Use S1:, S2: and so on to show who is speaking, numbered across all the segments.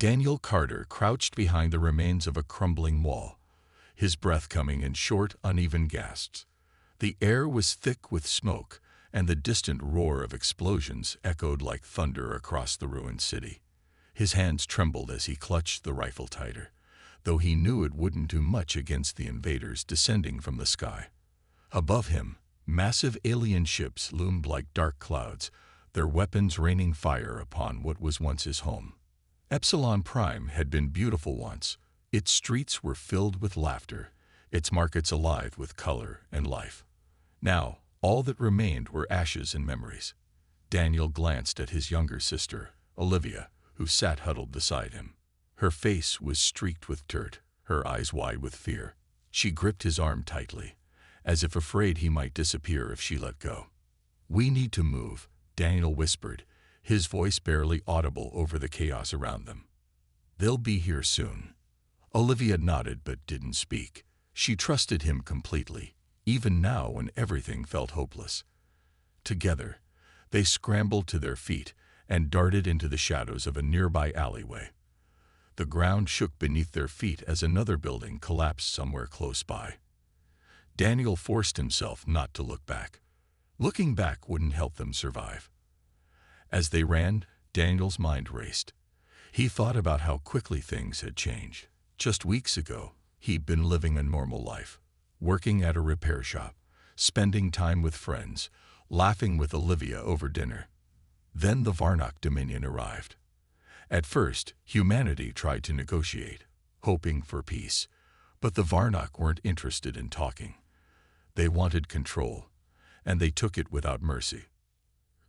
S1: Daniel Carter crouched behind the remains of a crumbling wall, his breath coming in short, uneven gasps. The air was thick with smoke, and the distant roar of explosions echoed like thunder across the ruined city. His hands trembled as he clutched the rifle tighter, though he knew it wouldn't do much against the invaders descending from the sky. Above him, massive alien ships loomed like dark clouds, their weapons raining fire upon what was once his home. Epsilon Prime had been beautiful once. Its streets were filled with laughter, its markets alive with color and life. Now, all that remained were ashes and memories. Daniel glanced at his younger sister, Olivia, who sat huddled beside him. Her face was streaked with dirt, her eyes wide with fear. She gripped his arm tightly, as if afraid he might disappear if she let go. "We need to move," Daniel whispered, his voice barely audible over the chaos around them. "They'll be here soon." Olivia nodded but didn't speak. She trusted him completely, even now when everything felt hopeless. Together, they scrambled to their feet and darted into the shadows of a nearby alleyway. The ground shook beneath their feet as another building collapsed somewhere close by. Daniel forced himself not to look back. Looking back wouldn't help them survive. As they ran, Daniel's mind raced. He thought about how quickly things had changed. Just weeks ago, he'd been living a normal life, working at a repair shop, spending time with friends, laughing with Olivia over dinner. Then the Varnock Dominion arrived. At first, humanity tried to negotiate, hoping for peace, but the Varnock weren't interested in talking. They wanted control, and they took it without mercy.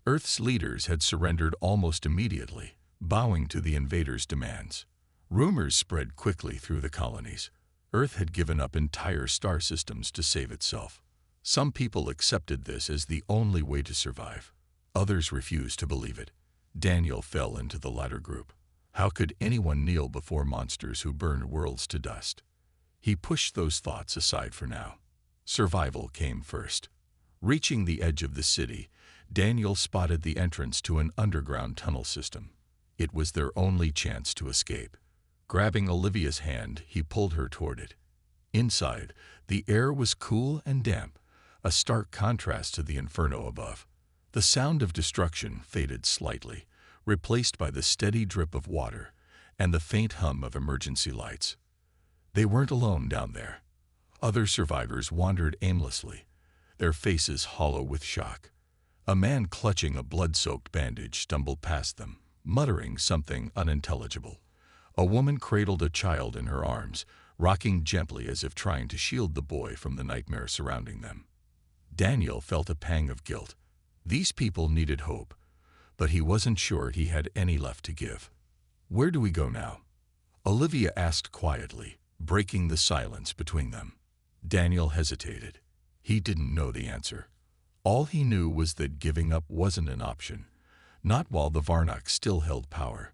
S1: Earth's leaders had surrendered almost immediately, bowing to the invaders' demands. Rumors spread quickly through the colonies. Earth had given up entire star systems to save itself. Some people accepted this as the only way to survive. Others refused to believe it. Daniel fell into the latter group. How could anyone kneel before monsters who burned worlds to dust? He pushed those thoughts aside for now. Survival came first. Reaching the edge of the city, Daniel spotted the entrance to an underground tunnel system. It was their only chance to escape. Grabbing Olivia's hand, he pulled her toward it. Inside, the air was cool and damp, a stark contrast to the inferno above. The sound of destruction faded slightly, replaced by the steady drip of water and the faint hum of emergency lights. They weren't alone down there. Other survivors wandered aimlessly, their faces hollow with shock. A man clutching a blood-soaked bandage stumbled past them, muttering something unintelligible. A woman cradled a child in her arms, rocking gently as if trying to shield the boy from the nightmare surrounding them. Daniel felt a pang of guilt. These people needed hope, but he wasn't sure he had any left to give. "Where do we go now?" Olivia asked quietly, breaking the silence between them. Daniel hesitated. He didn't know the answer. All he knew was that giving up wasn't an option, not while the Varnock still held power.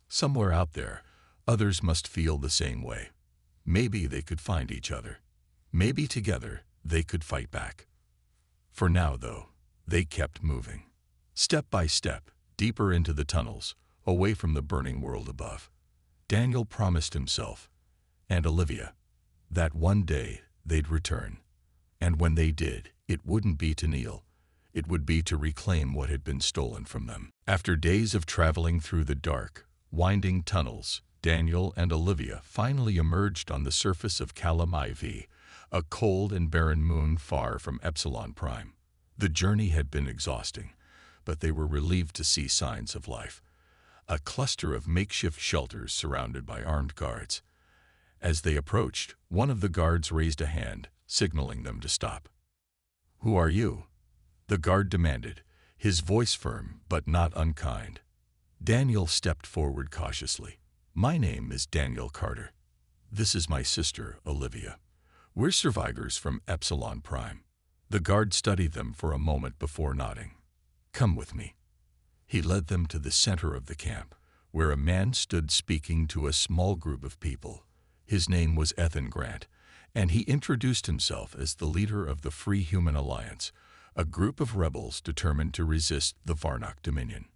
S1: Somewhere out there, others must feel the same way. Maybe they could find each other. Maybe together they could fight back. For now, though, they kept moving. Step by step, deeper into the tunnels, away from the burning world above. Daniel promised himself, and Olivia, that one day they'd return. And when they did, it wouldn't be to kneel. It would be to reclaim what had been stolen from them. After days of traveling through the dark, winding tunnels, Daniel and Olivia finally emerged on the surface of Calam IV, a cold and barren moon far from Epsilon Prime. The journey had been exhausting, but they were relieved to see signs of life. A cluster of makeshift shelters surrounded by armed guards. As they approached, one of the guards raised a hand, signaling them to stop. "Who are you?" the guard demanded, his voice firm but not unkind. Daniel stepped forward cautiously. "My name is Daniel Carter. This is my sister, Olivia. We're survivors from Epsilon Prime." The guard studied them for a moment before nodding. "Come with me." He led them to the center of the camp, where a man stood speaking to a small group of people. His name was Ethan Grant, and he introduced himself as the leader of the Free Human Alliance, a group of rebels determined to resist the Varnock Dominion.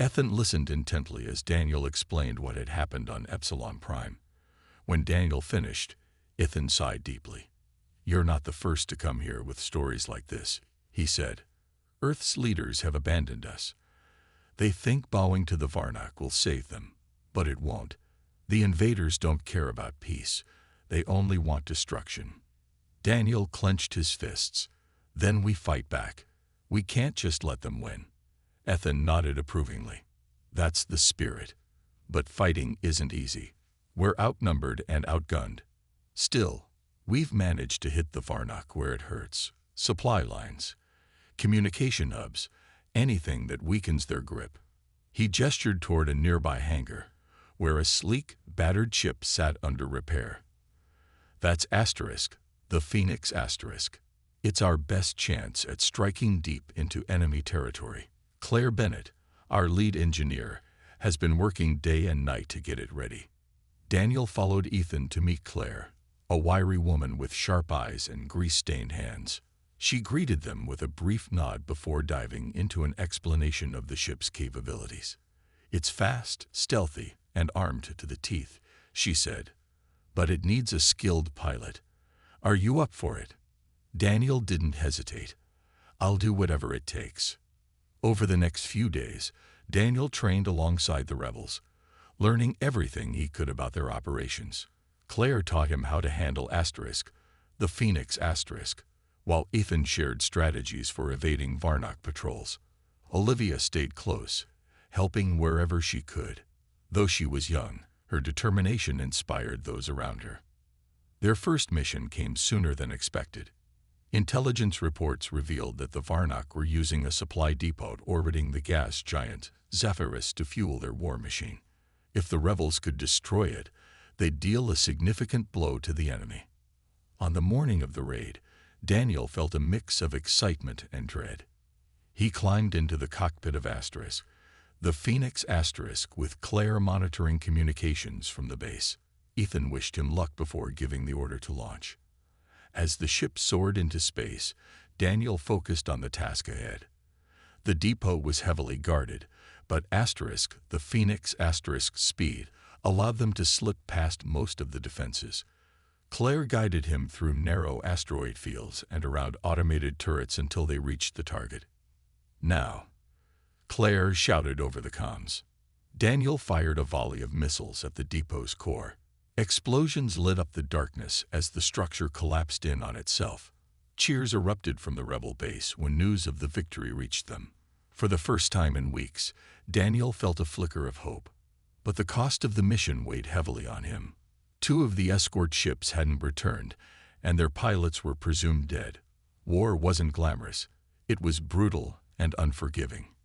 S1: Ethan listened intently as Daniel explained what had happened on Epsilon Prime. When Daniel finished, Ethan sighed deeply. "You're not the first to come here with stories like this," he said. "Earth's leaders have abandoned us. They think bowing to the Varnak will save them, but it won't. The invaders don't care about peace. They only want destruction." Daniel clenched his fists. "Then we fight back. We can't just let them win." Ethan nodded approvingly. "That's the spirit. But fighting isn't easy. We're outnumbered and outgunned. Still, we've managed to hit the Varnak where it hurts. Supply lines, communication hubs, anything that weakens their grip." He gestured toward a nearby hangar, where a sleek, battered ship sat under repair. "That's Asterisk, the Phoenix Asterisk. It's our best chance at striking deep into enemy territory. Claire Bennett, our lead engineer, has been working day and night to get it ready." Daniel followed Ethan to meet Claire, a wiry woman with sharp eyes and grease-stained hands. She greeted them with a brief nod before diving into an explanation of the ship's capabilities. "It's fast, stealthy, and armed to the teeth," she said. "But it needs a skilled pilot. Are you up for it?" Daniel didn't hesitate. "I'll do whatever it takes." Over the next few days, Daniel trained alongside the rebels, learning everything he could about their operations. Claire taught him how to handle Asterisk, the Phoenix Asterisk, while Ethan shared strategies for evading Varnak patrols. Olivia stayed close, helping wherever she could. Though she was young, her determination inspired those around her. Their first mission came sooner than expected. Intelligence reports revealed that the Varnak were using a supply depot orbiting the gas giant Zephyrus to fuel their war machine. If the rebels could destroy it, they'd deal a significant blow to the enemy. On the morning of the raid, Daniel felt a mix of excitement and dread. He climbed into the cockpit of Asterisk, the Phoenix Asterisk, with Claire monitoring communications from the base. Ethan wished him luck before giving the order to launch. As the ship soared into space, Daniel focused on the task ahead. The depot was heavily guarded, but Asterisk, the Phoenix Asterisk's speed, allowed them to slip past most of the defenses. Claire guided him through narrow asteroid fields and around automated turrets until they reached the target. "Now," Claire shouted over the comms. Daniel fired a volley of missiles at the depot's core. Explosions lit up the darkness as the structure collapsed in on itself. Cheers erupted from the rebel base when news of the victory reached them. For the first time in weeks, Daniel felt a flicker of hope. But the cost of the mission weighed heavily on him. 2 of the escort ships hadn't returned, and their pilots were presumed dead. War wasn't glamorous. It was brutal and unforgiving.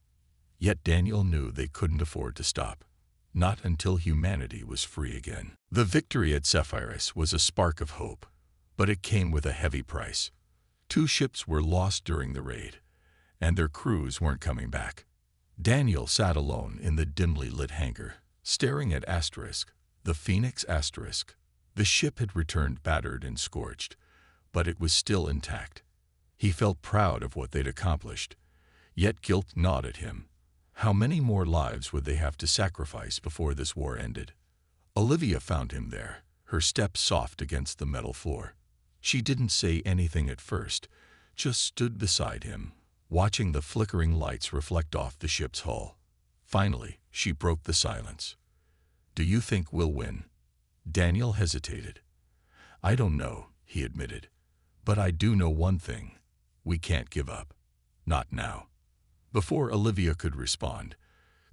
S1: Yet Daniel knew they couldn't afford to stop. Not until humanity was free again. The victory at Zephyrus was a spark of hope, but it came with a heavy price. 2 ships were lost during the raid, and their crews weren't coming back. Daniel sat alone in the dimly lit hangar, staring at Asterisk, the Phoenix Asterisk. The ship had returned battered and scorched, but it was still intact. He felt proud of what they'd accomplished, yet guilt gnawed at him. How many more lives would they have to sacrifice before this war ended? Olivia found him there, her step soft against the metal floor. She didn't say anything at first, just stood beside him, watching the flickering lights reflect off the ship's hull. Finally, she broke the silence. "Do you think we'll win?" Daniel hesitated. "I don't know," he admitted. "But I do know one thing. We can't give up. Not now." Before Olivia could respond,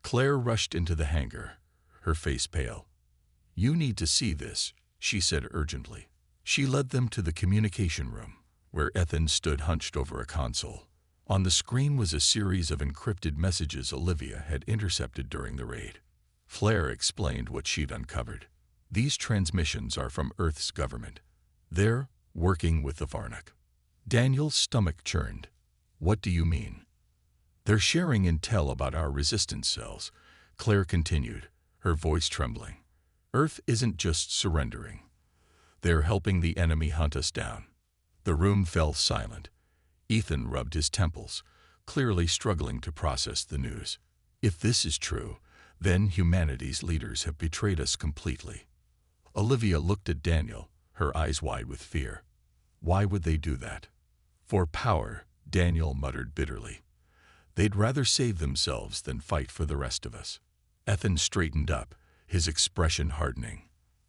S1: Claire rushed into the hangar, her face pale. "You need to see this," she said urgently. She led them to the communication room, where Ethan stood hunched over a console. On the screen was a series of encrypted messages Olivia had intercepted during the raid. Claire explained what she'd uncovered. "These transmissions are from Earth's government. They're working with the Varnak." Daniel's stomach churned. "What do you mean?" "They're sharing intel about our resistance cells," Claire continued, her voice trembling. "Earth isn't just surrendering. They're helping the enemy hunt us down." The room fell silent. Ethan rubbed his temples, clearly struggling to process the news. If this is true, then humanity's leaders have betrayed us completely. Olivia looked at Daniel, her eyes wide with fear. Why would they do that? For power, Daniel muttered bitterly. They'd rather save themselves than fight for the rest of us. Ethan straightened up, his expression hardening.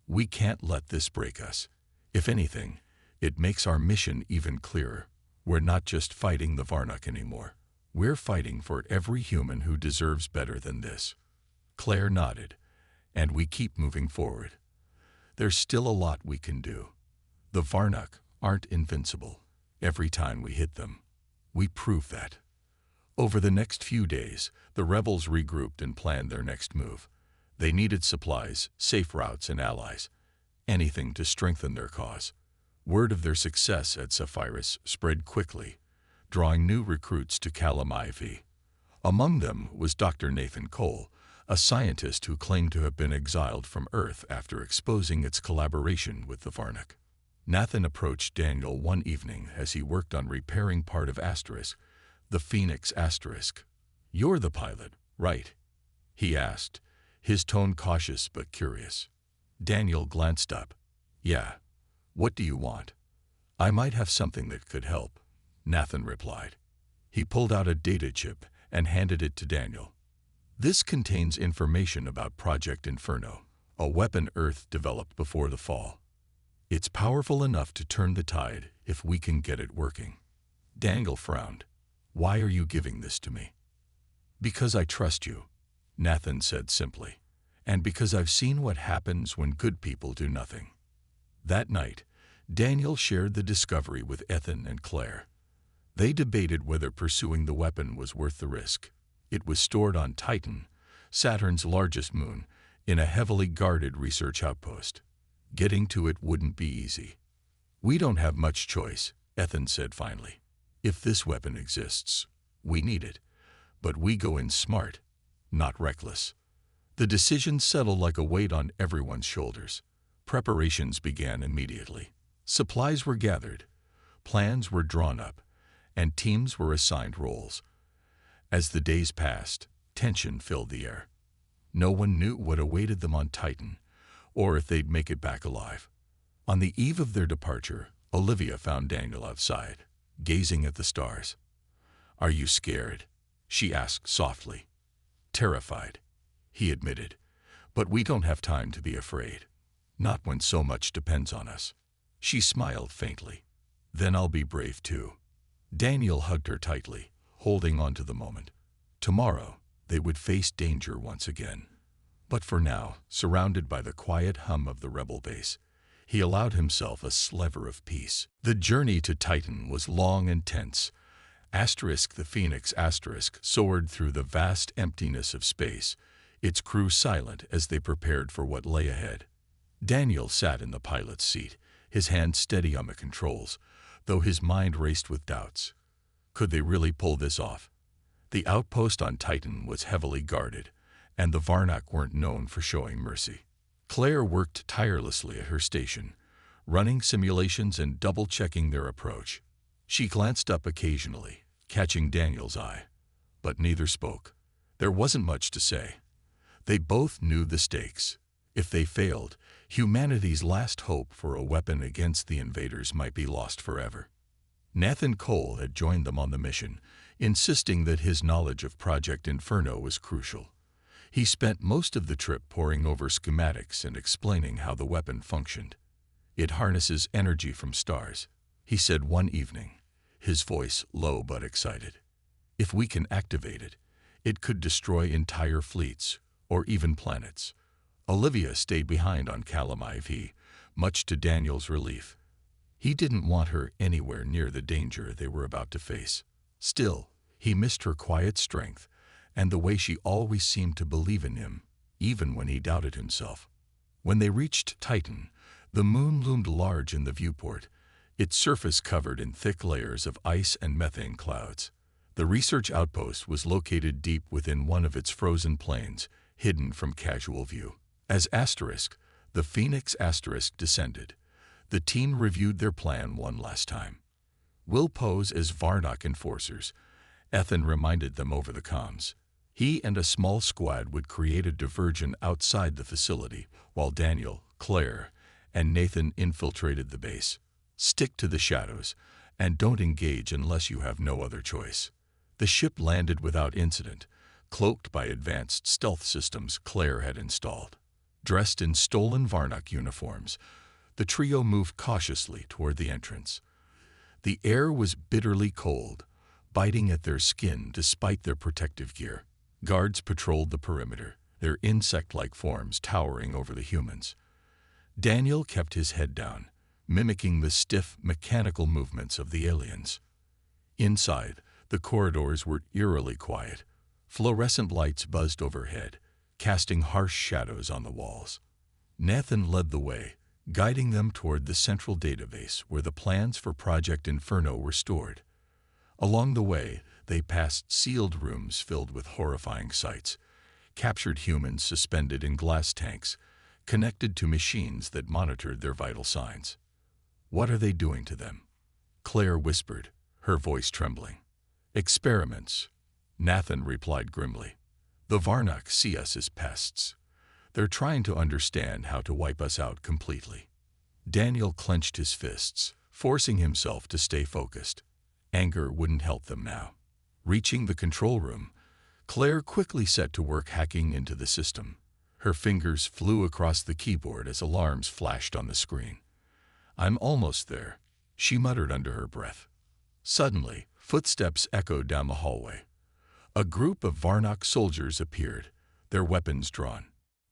S1: We can't let this break us. If anything, it makes our mission even clearer. We're not just fighting the Varnock anymore. We're fighting for every human who deserves better than this. Claire nodded, and we keep moving forward. There's still a lot we can do. The Varnock aren't invincible. Every time we hit them, we prove that. Over the next few days, the rebels regrouped and planned their next move. They needed supplies, safe routes, and allies. Anything to strengthen their cause. Word of their success at Sephiroth spread quickly, drawing new recruits to Calamai. Among them was Dr. Nathan Cole, a scientist who claimed to have been exiled from Earth after exposing its collaboration with the Varnock. Nathan approached Daniel one evening as he worked on repairing part of Asterisk, the Phoenix Asterisk. You're the pilot, right? He asked, his tone cautious but curious. Daniel glanced up. Yeah. What do you want? I might have something that could help, Nathan replied. He pulled out a data chip and handed it to Daniel. This contains information about Project Inferno, a weapon Earth developed before the fall. It's powerful enough to turn the tide if we can get it working. Daniel frowned. Why are you giving this to me? Because I trust you, Nathan said simply, and because I've seen what happens when good people do nothing. That night, Daniel shared the discovery with Ethan and Claire. They debated whether pursuing the weapon was worth the risk. It was stored on Titan, Saturn's largest moon, in a heavily guarded research outpost. Getting to it wouldn't be easy. We don't have much choice, Ethan said finally. If this weapon exists, we need it. But we go in smart, not reckless. The decision settled like a weight on everyone's shoulders. Preparations began immediately. Supplies were gathered, plans were drawn up, and teams were assigned roles. As the days passed, tension filled the air. No one knew what awaited them on Titan, or if they'd make it back alive. On the eve of their departure, Olivia found Daniel outside, gazing at the stars. Are you scared? She asked softly. Terrified, he admitted, but we don't have time to be afraid. Not when so much depends on us. She smiled faintly. Then I'll be brave too. Daniel hugged her tightly, holding on to the moment. Tomorrow, they would face danger once again. But for now, surrounded by the quiet hum of the rebel base, he allowed himself a sliver of peace. The journey to Titan was long and tense. The Phoenix Asterisk soared through the vast emptiness of space, its crew silent as they prepared for what lay ahead. Daniel sat in the pilot's seat, his hand steady on the controls, though his mind raced with doubts. Could they really pull this off? The outpost on Titan was heavily guarded, and the Varnock weren't known for showing mercy. Claire worked tirelessly at her station, running simulations and double-checking their approach. She glanced up occasionally, catching Daniel's eye, but neither spoke. There wasn't much to say. They both knew the stakes. If they failed, humanity's last hope for a weapon against the invaders might be lost forever. Nathan Cole had joined them on the mission, insisting that his knowledge of Project Inferno was crucial. He spent most of the trip poring over schematics and explaining how the weapon functioned. It harnesses energy from stars, he said one evening, his voice low but excited. If we can activate it, it could destroy entire fleets, or even planets. Olivia stayed behind on Calamai, much to Daniel's relief. He didn't want her anywhere near the danger they were about to face. Still, he missed her quiet strength and the way she always seemed to believe in him, even when he doubted himself. When they reached Titan, the moon loomed large in the viewport, its surface covered in thick layers of ice and methane clouds. The research outpost was located deep within one of its frozen plains, hidden from casual view. As the Phoenix Asterisk descended, the team reviewed their plan one last time. We'll pose as Varnock enforcers, Ethan reminded them over the comms. He and a small squad would create a diversion outside the facility, while Daniel, Claire, and Nathan infiltrated the base. Stick to the shadows, and don't engage unless you have no other choice. The ship landed without incident, cloaked by advanced stealth systems Claire had installed. Dressed in stolen Varnock uniforms, the trio moved cautiously toward the entrance. The air was bitterly cold, biting at their skin despite their protective gear. Guards patrolled the perimeter, their insect-like forms towering over the humans. Daniel kept his head down, mimicking the stiff, mechanical movements of the aliens. Inside, the corridors were eerily quiet. Fluorescent lights buzzed overhead, casting harsh shadows on the walls. Nathan led the way, guiding them toward the central database where the plans for Project Inferno were stored. Along the way, they passed sealed rooms filled with horrifying sights, captured humans suspended in glass tanks, connected to machines that monitored their vital signs. "What are they doing to them?" Claire whispered, her voice trembling. "Experiments," Nathan replied grimly. "The Varnock see us as pests. They're trying to understand how to wipe us out completely." Daniel clenched his fists, forcing himself to stay focused. Anger wouldn't help them now. Reaching the control room, Claire quickly set to work hacking into the system. Her fingers flew across the keyboard as alarms flashed on the screen. "I'm almost there," she muttered under her breath. Suddenly, footsteps echoed down the hallway. A group of Varnock soldiers appeared, their weapons drawn.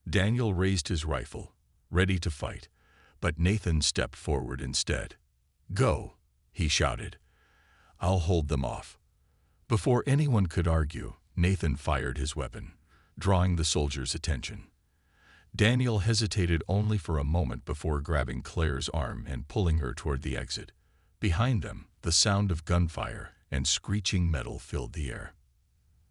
S1: Daniel raised his rifle, ready to fight, but Nathan stepped forward instead. "Go," he shouted. "I'll hold them off." Before anyone could argue, Nathan fired his weapon, drawing the soldiers' attention. Daniel hesitated only for a moment before grabbing Claire's arm and pulling her toward the exit. Behind them, the sound of gunfire and screeching metal filled the air.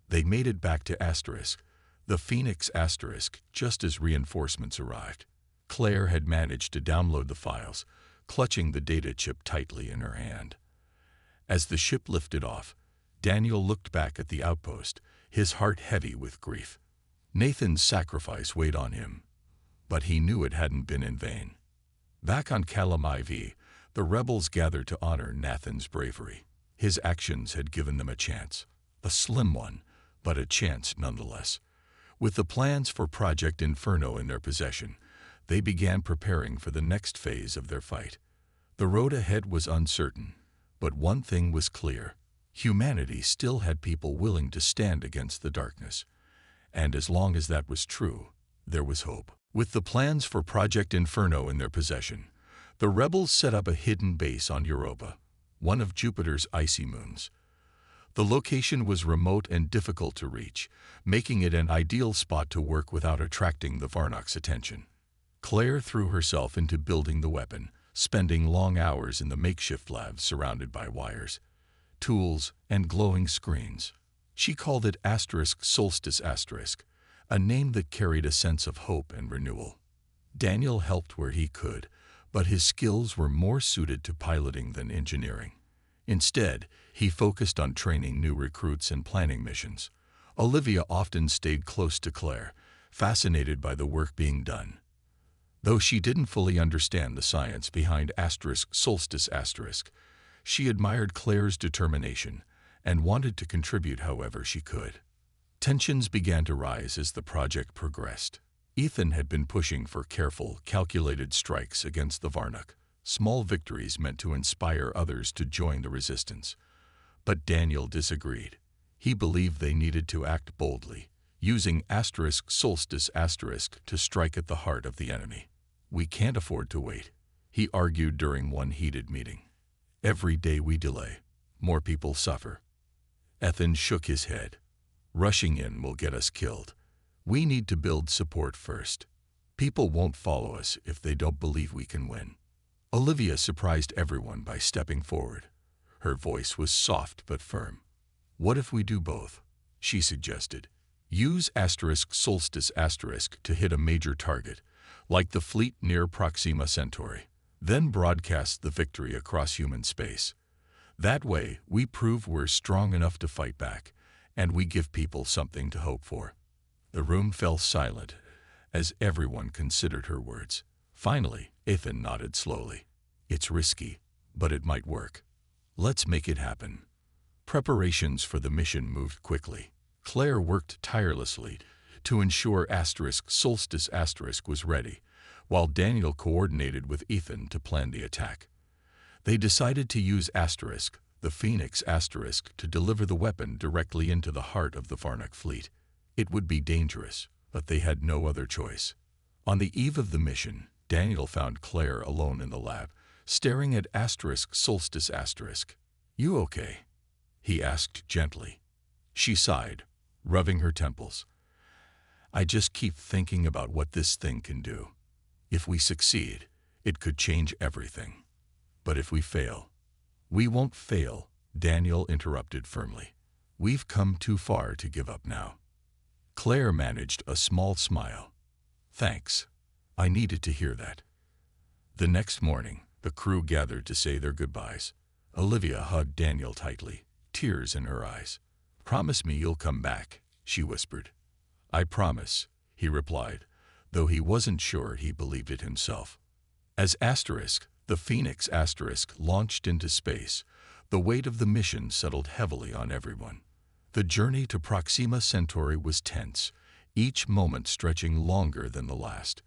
S1: They made it back to Asterisk, the Phoenix Asterisk, just as reinforcements arrived. Claire had managed to download the files, clutching the data chip tightly in her hand. As the ship lifted off, Daniel looked back at the outpost, his heart heavy with grief. Nathan's sacrifice weighed on him, but he knew it hadn't been in vain. Back on Calam IV, the rebels gathered to honor Nathan's bravery. His actions had given them a chance, a slim one, but a chance nonetheless. With the plans for Project Inferno in their possession, they began preparing for the next phase of their fight. The road ahead was uncertain, but one thing was clear. Humanity still had people willing to stand against the darkness. And as long as that was true, there was hope. With the plans for Project Inferno in their possession, the rebels set up a hidden base on Europa, one of Jupiter's icy moons. The location was remote and difficult to reach, making it an ideal spot to work without attracting the Varnock's attention. Claire threw herself into building the weapon, spending long hours in the makeshift lab surrounded by wires, tools, and glowing screens. She called it Asterisk Solstice Asterisk, a name that carried a sense of hope and renewal. Daniel helped where he could, but his skills were more suited to piloting than engineering. Instead, he focused on training new recruits and planning missions. Olivia often stayed close to Claire, fascinated by the work being done. Though she didn't fully understand the science behind Asterisk Solstice Asterisk, she admired Claire's determination and wanted to contribute however she could. Tensions began to rise as the project progressed. Ethan had been pushing for careful, calculated strikes against the Varnock, small victories meant to inspire others to join the resistance. But Daniel disagreed. He believed they needed to act boldly, using Asterisk Solstice Asterisk to strike at the heart of the enemy. "We can't afford to wait," he argued during one heated meeting. "Every day we delay, more people suffer." Ethan shook his head. "Rushing in will get us killed. We need to build support first. People won't follow us if they don't believe we can win." Olivia surprised everyone by stepping forward. Her voice was soft but firm. "What if we do both?" she suggested. "Use Asterisk Solstice Asterisk to hit a major target, like the fleet near Proxima Centauri. Then broadcast the victory across human space. That way, we prove we're strong enough to fight back, and we give people something to hope for." The room fell silent as everyone considered her words. Finally, Ethan nodded slowly. "It's risky, but it might work. Let's make it happen." Preparations for the mission moved quickly. Claire worked tirelessly to ensure Solstice was ready, while Daniel coordinated with Ethan to plan the attack. They decided to use the Phoenix to deliver the weapon directly into the heart of the Varnak fleet. It would be dangerous, but they had no other choice. On the eve of the mission, Daniel found Claire alone in the lab, staring at Solstice. "You okay?" he asked gently. She sighed, rubbing her temples. "I just keep thinking about what this thing can do. If we succeed, it could change everything. But if we fail—" "We won't fail," Daniel interrupted firmly. "We've come too far to give up now." Claire managed a small smile. "Thanks. I needed to hear that." The next morning, the crew gathered to say their goodbyes. Olivia hugged Daniel tightly, tears in her eyes. "Promise me you'll come back," she whispered. "I promise," he replied, though he wasn't sure he believed it himself. As the Phoenix launched into space, the weight of the mission settled heavily on everyone. The journey to Proxima Centauri was tense, each moment stretching longer than the last.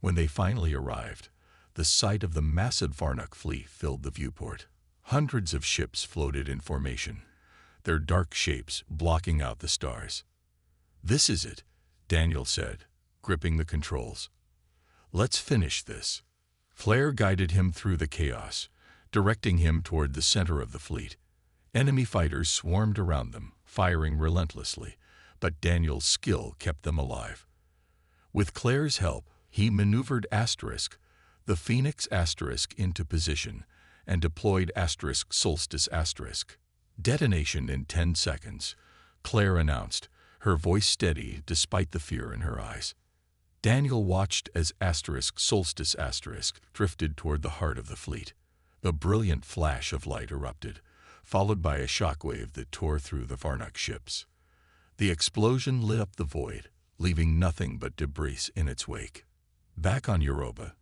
S1: When they finally arrived, the sight of the massive Varnak fleet filled the viewport. Hundreds of ships floated in formation, their dark shapes blocking out the stars. "This is it," Daniel said, gripping the controls. "Let's finish this." Claire guided him through the chaos, directing him toward the center of the fleet. Enemy fighters swarmed around them, firing relentlessly, but Daniel's skill kept them alive. With Claire's help, he maneuvered the Phoenix into position and deployed Solstice. "Detonation in 10 seconds," Claire announced, her voice steady despite the fear in her eyes. Daniel watched as Solstice drifted toward the heart of the fleet. A brilliant flash of light erupted, followed by a shockwave that tore through the Varnak ships. The explosion lit up the void, leaving nothing but debris in its wake. Back on Europa,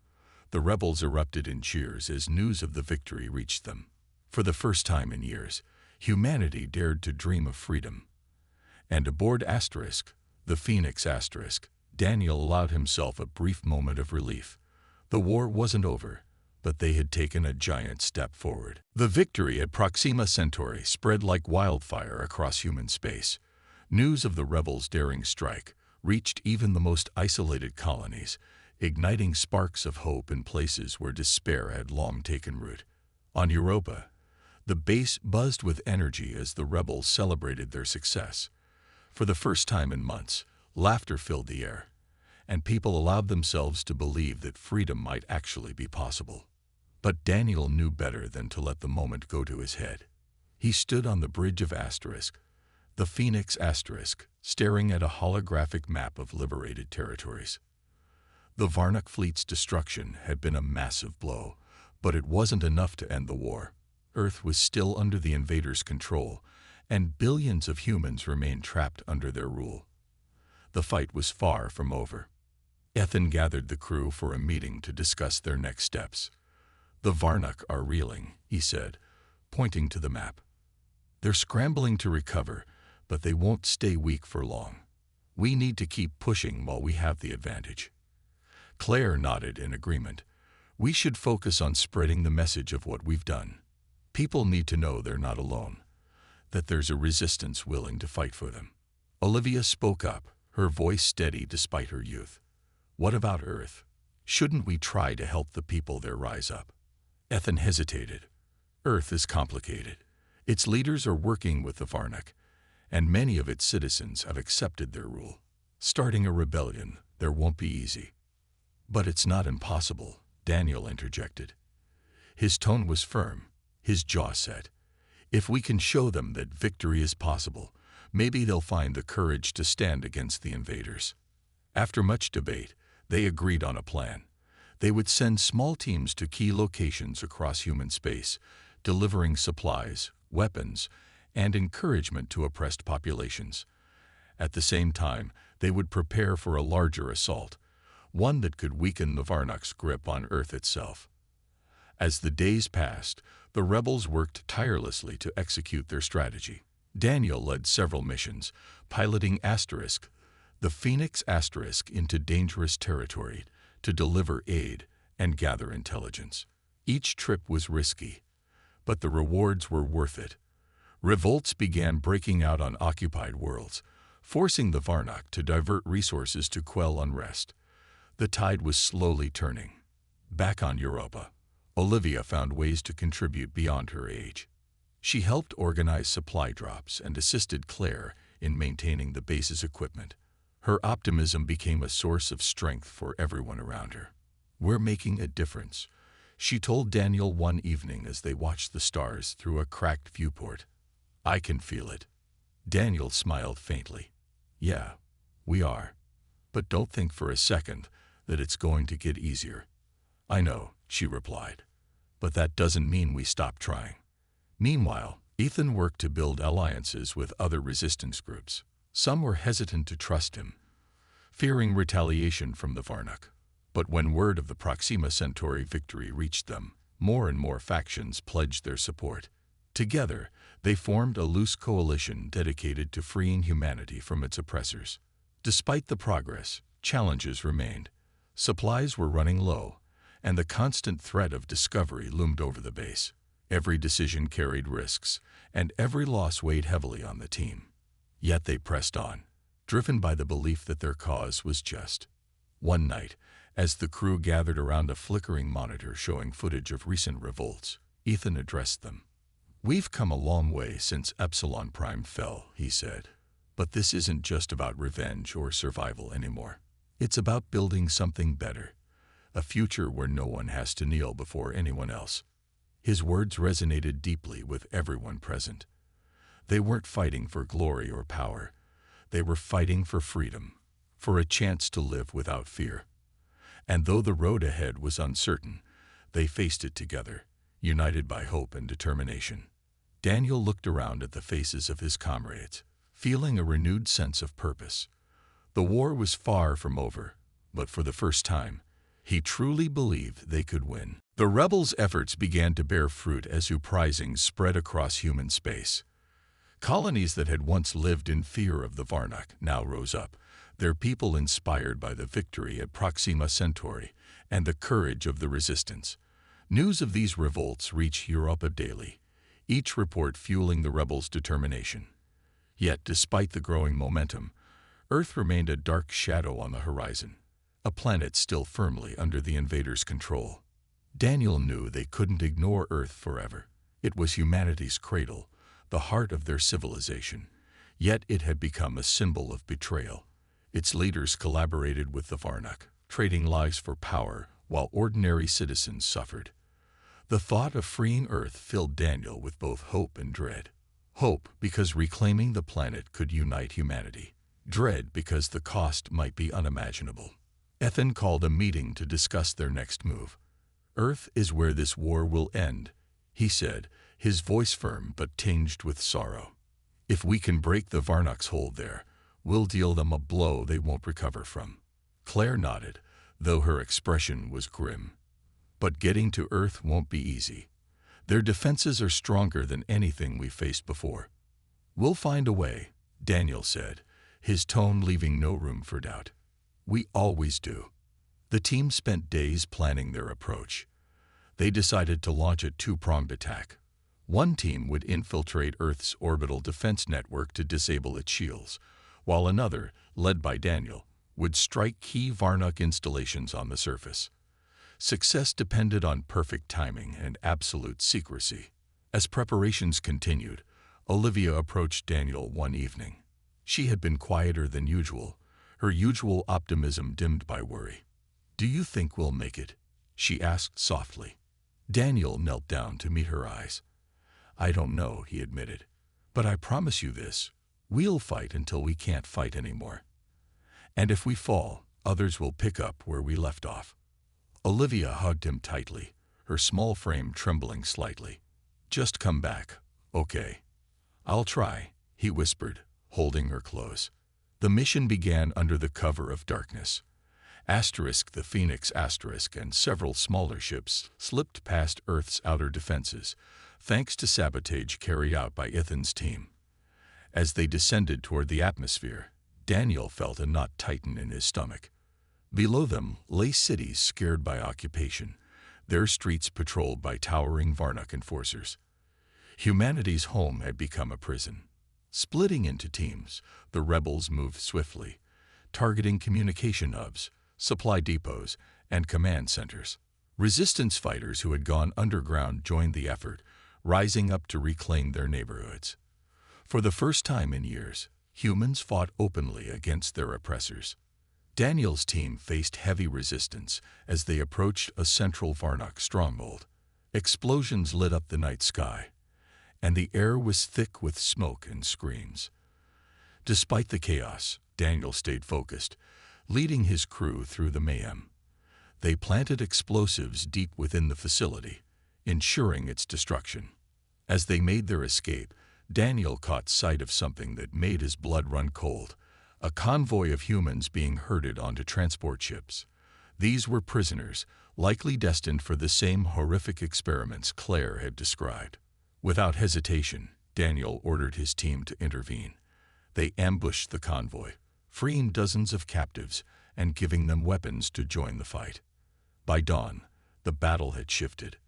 S1: the rebels erupted in cheers as news of the victory reached them. For the first time in years, humanity dared to dream of freedom. And aboard the Phoenix Daniel allowed himself a brief moment of relief. The war wasn't over, but they had taken a giant step forward. The victory at Proxima Centauri spread like wildfire across human space. News of the rebels' daring strike reached even the most isolated colonies, igniting sparks of hope in places where despair had long taken root. On Europa, the base buzzed with energy as the rebels celebrated their success. For the first time in months, laughter filled the air, and people allowed themselves to believe that freedom might actually be possible. But Daniel knew better than to let the moment go to his head. He stood on the bridge of the Phoenix staring at a holographic map of liberated territories. The Varnak fleet's destruction had been a massive blow, but it wasn't enough to end the war. Earth was still under the invaders' control, and billions of humans remained trapped under their rule. The fight was far from over. Ethan gathered the crew for a meeting to discuss their next steps. "The Varnak are reeling," he said, pointing to the map. "They're scrambling to recover, but they won't stay weak for long. We need to keep pushing while we have the advantage." Claire nodded in agreement. "We should focus on spreading the message of what we've done. People need to know they're not alone, that there's a resistance willing to fight for them." Olivia spoke up, her voice steady despite her youth. "What about Earth? Shouldn't we try to help the people there rise up?" Ethan hesitated. "Earth is complicated. Its leaders are working with the Varnak, and many of its citizens have accepted their rule. Starting a rebellion there won't be easy." "But it's not impossible," Daniel interjected. His tone was firm, his jaw set. "If we can show them that victory is possible, maybe they'll find the courage to stand against the invaders." After much debate, they agreed on a plan. They would send small teams to key locations across human space, delivering supplies, weapons, and encouragement to oppressed populations. At the same time, they would prepare for a larger assault, one that could weaken the Varnak's grip on Earth itself. As the days passed, the rebels worked tirelessly to execute their strategy. Daniel led several missions, piloting Asterisk, the Phoenix Asterisk, into dangerous territory to deliver aid and gather intelligence. Each trip was risky, but the rewards were worth it. Revolts began breaking out on occupied worlds, forcing the Varnak to divert resources to quell unrest. The tide was slowly turning. Back on Europa, Olivia found ways to contribute beyond her age. She helped organize supply drops and assisted Claire in maintaining the base's equipment. Her optimism became a source of strength for everyone around her. "We're making a difference," she told Daniel one evening as they watched the stars through a cracked viewport. "I can feel it." Daniel smiled faintly. "Yeah, we are. But don't think for a second that it's going to get easier." "I know," she replied. "But that doesn't mean we stop trying." Meanwhile, Ethan worked to build alliances with other resistance groups. Some were hesitant to trust him, fearing retaliation from the Varnak. But when word of the Proxima Centauri victory reached them, more and more factions pledged their support. Together, they formed a loose coalition dedicated to freeing humanity from its oppressors. Despite the progress, challenges remained. Supplies were running low, and the constant threat of discovery loomed over the base. Every decision carried risks, and every loss weighed heavily on the team. Yet they pressed on, driven by the belief that their cause was just. One night, as the crew gathered around a flickering monitor showing footage of recent revolts, Ethan addressed them. "We've come a long way since Epsilon Prime fell," he said. "But this isn't just about revenge or survival anymore. It's about building something better, a future where no one has to kneel before anyone else." His words resonated deeply with everyone present. They weren't fighting for glory or power. They were fighting for freedom, for a chance to live without fear. And though the road ahead was uncertain, they faced it together, united by hope and determination. Daniel looked around at the faces of his comrades, feeling a renewed sense of purpose. The war was far from over, but for the first time, he truly believed they could win. The rebels' efforts began to bear fruit as uprisings spread across human space. Colonies that had once lived in fear of the Varnak now rose up, their people inspired by the victory at Proxima Centauri and the courage of the resistance. News of these revolts reached Europa daily, each report fueling the rebels' determination. Yet, despite the growing momentum, Earth remained a dark shadow on the horizon, a planet still firmly under the invaders' control. Daniel knew they couldn't ignore Earth forever. It was humanity's cradle, the heart of their civilization, yet it had become a symbol of betrayal. Its leaders collaborated with the Varnak, trading lives for power while ordinary citizens suffered. The thought of freeing Earth filled Daniel with both hope and dread. Hope because reclaiming the planet could unite humanity. Dread because the cost might be unimaginable. Ethan called a meeting to discuss their next move. "Earth is where this war will end," he said, his voice firm but tinged with sorrow. "If we can break the Varnak's hold there, we'll deal them a blow they won't recover from." Claire nodded, though her expression was grim. "But getting to Earth won't be easy. Their defenses are stronger than anything we've faced before." "We'll find a way," Daniel said, his tone leaving no room for doubt. "We always do." The team spent days planning their approach. They decided to launch a two-pronged attack. One team would infiltrate Earth's orbital defense network to disable its shields, while another, led by Daniel, would strike key Varnak installations on the surface. Success depended on perfect timing and absolute secrecy. As preparations continued, Olivia approached Daniel one evening. She had been quieter than usual, her usual optimism dimmed by worry. "Do you think we'll make it?" she asked softly. Daniel knelt down to meet her eyes. "I don't know," he admitted, "but I promise you this, we'll fight until we can't fight anymore. And if we fall, others will pick up where we left off." Olivia hugged him tightly, her small frame trembling slightly. "Just come back, okay? "I'll try," he whispered, holding her close. The mission began under the cover of darkness. The Phoenix and several smaller ships slipped past Earth's outer defenses, thanks to sabotage carried out by Ethan's team. As they descended toward the atmosphere, Daniel felt a knot tighten in his stomach. Below them lay cities scared by occupation, their streets patrolled by towering Varnock enforcers. Humanity's home had become a prison. Splitting into teams, the rebels moved swiftly, targeting communication hubs, supply depots, and command centers. Resistance fighters who had gone underground joined the effort, rising up to reclaim their neighborhoods. For the first time in years, humans fought openly against their oppressors. Daniel's team faced heavy resistance as they approached a central Varnock stronghold. Explosions lit up the night sky, and the air was thick with smoke and screams. Despite the chaos, Daniel stayed focused, leading his crew through the mayhem. They planted explosives deep within the facility, ensuring its destruction. As they made their escape, Daniel caught sight of something that made his blood run cold: a convoy of humans being herded onto transport ships. These were prisoners, likely destined for the same horrific experiments Claire had described. Without hesitation, Daniel ordered his team to intervene. They ambushed the convoy, freeing dozens of captives and giving them weapons to join the fight. By dawn, the battle had shifted.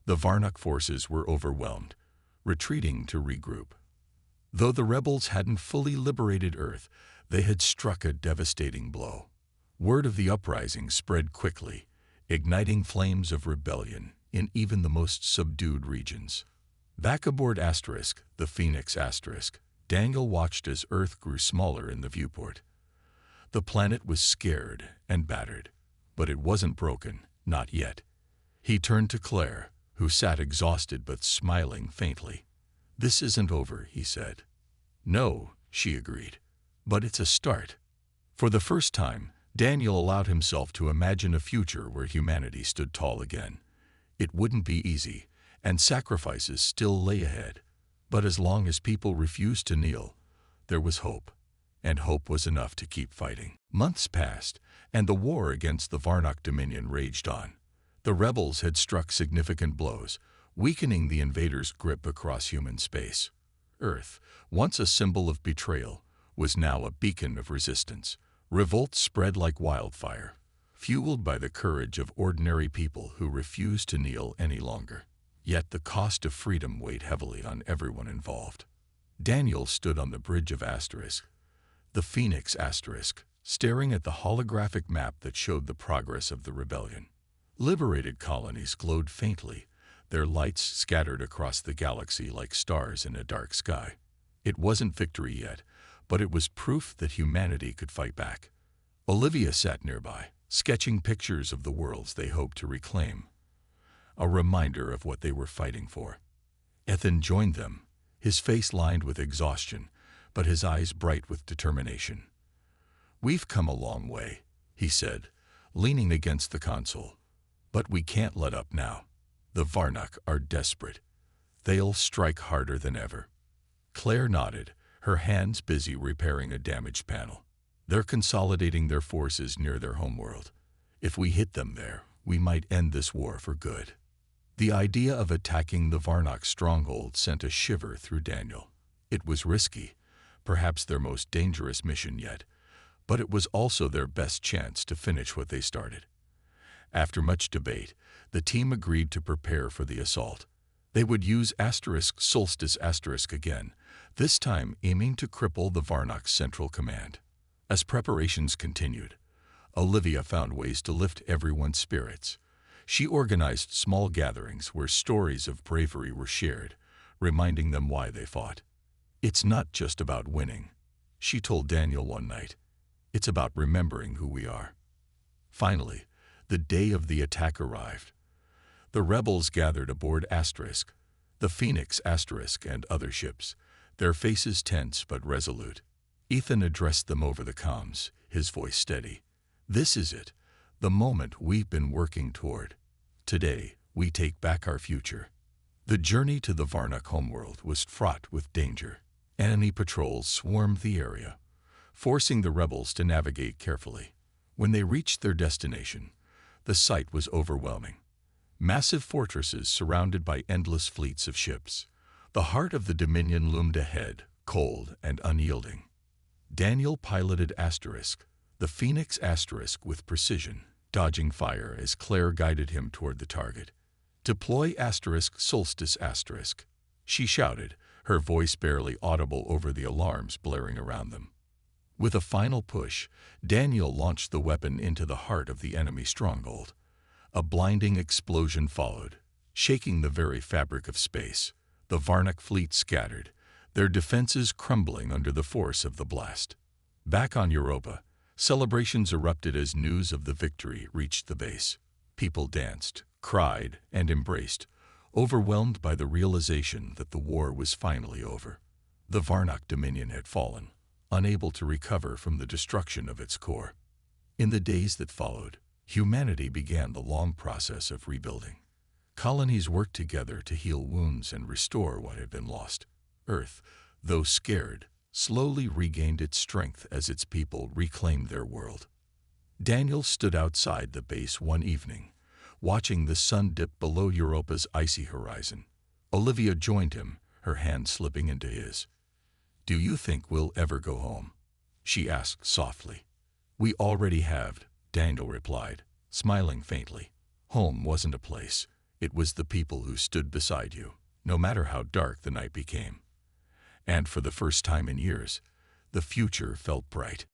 S1: The Varnock forces were overwhelmed, retreating to regroup. Though the rebels hadn't fully liberated Earth, they had struck a devastating blow. Word of the uprising spread quickly, igniting flames of rebellion in even the most subdued regions. Back aboard the Phoenix Daniel watched as Earth grew smaller in the viewport. The planet was scared and battered, but it wasn't broken, not yet. He turned to Claire, who sat exhausted but smiling faintly. "This isn't over," he said. "No," she agreed, "but it's a start." For the first time, Daniel allowed himself to imagine a future where humanity stood tall again. It wouldn't be easy, and sacrifices still lay ahead. But as long as people refused to kneel, there was hope, and hope was enough to keep fighting. Months passed, and the war against the Varnock Dominion raged on. The rebels had struck significant blows, weakening the invaders' grip across human space. Earth, once a symbol of betrayal, was now a beacon of resistance. Revolt spread like wildfire, fueled by the courage of ordinary people who refused to kneel any longer. Yet the cost of freedom weighed heavily on everyone involved. Daniel stood on the bridge of the Phoenix staring at the holographic map that showed the progress of the rebellion. Liberated colonies glowed faintly, their lights scattered across the galaxy like stars in a dark sky. It wasn't victory yet, but it was proof that humanity could fight back. Olivia sat nearby, sketching pictures of the worlds they hoped to reclaim, a reminder of what they were fighting for. Ethan joined them, his face lined with exhaustion, but his eyes bright with determination. "We've come a long way," he said, leaning against the console. "But we can't let up now. The Varnock are desperate. They'll strike harder than ever." Claire nodded, her hands busy repairing a damaged panel. "They're consolidating their forces near their homeworld. If we hit them there, we might end this war for good." The idea of attacking the Varnock stronghold sent a shiver through Daniel. It was risky, perhaps their most dangerous mission yet, but it was also their best chance to finish what they started. After much debate, the team agreed to prepare for the assault. They would use Solstice again, this time aiming to cripple the Varnock's central command. As preparations continued, Olivia found ways to lift everyone's spirits. She organized small gatherings where stories of bravery were shared, reminding them why they fought. "It's not just about winning," she told Daniel one night. "It's about remembering who we are." Finally, the day of the attack arrived. The rebels gathered aboard the Phoenix and other ships, their faces tense but resolute. Ethan addressed them over the comms, his voice steady. "This is it, the moment we've been working toward. Today, we take back our future." The journey to the Varnock homeworld was fraught with danger. Enemy patrols swarmed the area, forcing the rebels to navigate carefully. When they reached their destination, the sight was overwhelming. Massive fortresses surrounded by endless fleets of ships. The heart of the Dominion loomed ahead, cold and unyielding. Daniel piloted Asterisk, the Phoenix Asterisk, with precision, dodging fire as Claire guided him toward the target. "Deploy Asterisk, Solstice Asterisk," she shouted, her voice barely audible over the alarms blaring around them. With a final push, Daniel launched the weapon into the heart of the enemy stronghold. A blinding explosion followed, shaking the very fabric of space. The Varnock fleet scattered, their defenses crumbling under the force of the blast. Back on Europa, celebrations erupted as news of the victory reached the base. People danced, cried, and embraced, overwhelmed by the realization that the war was finally over. The Varnock Dominion had fallen, unable to recover from the destruction of its core. In the days that followed, humanity began the long process of rebuilding. Colonies worked together to heal wounds and restore what had been lost. Earth, though scared, slowly regained its strength as its people reclaimed their world. Daniel stood outside the base one evening, watching the sun dip below Europa's icy horizon. Olivia joined him, her hand slipping into his. "Do you think we'll ever go home?" she asked softly. "We already have," Daniel replied, smiling faintly. "Home wasn't a place. It was the people who stood beside you, no matter how dark the night became." And for the first time in years, the future felt bright.